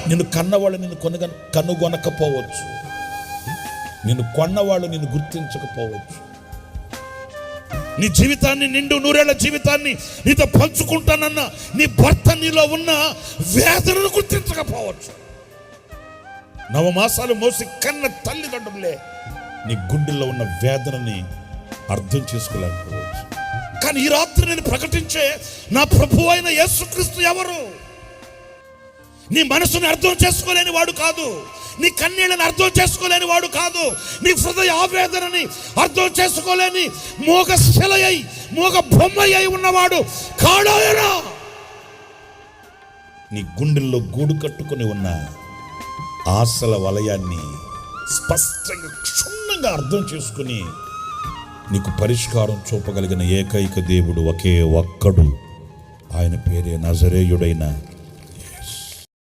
నిన్ను కన్నవాళ్ళు నిన్ను కనుగొనకపోవచ్చు, నిన్ను కొన్నవాళ్ళు నిన్ను గుర్తించకపోవచ్చు, నీ జీవితాన్ని నిండు నూరేళ్ల జీవితాన్ని నీతో పంచుకుంటానన్న నీ భర్త నీలో ఉన్న వేదనను గుర్తించకపోవచ్చు, 9 మాసాలు మోసి కన్న తల్లిదండ్రులే నీ గుండెల్లో ఉన్న వేదనని అర్థం చేసుకోలేకపోవచ్చు. కానీ ఈ రాత్రి నేను ప్రకటించే నా ప్రభు అయిన యేసుక్రీస్తు ఎవరు? నీ మనసుని అర్థం చేసుకోలేని వాడు కాదు, నీ కన్నీళ్ళని అర్థం చేసుకోలేని వాడు కాదు, నీ హృదయ ఆవేదనని అర్థం చేసుకోలేని మోగ శిలయై మోగ బొమ్మయ్యి ఉన్నవాడు కాడాయరా. నీ గుండెల్లో గూడు కట్టుకుని ఉన్న ఆశల వలయాన్ని స్పష్టంగా క్షుణ్ణంగా అర్థం చేసుకుని నీకు పరిష్కారం చూపగలిగిన ఏకైక దేవుడు ఒకే ఒక్కడు. ఆయన పేరే నజరేయుడైన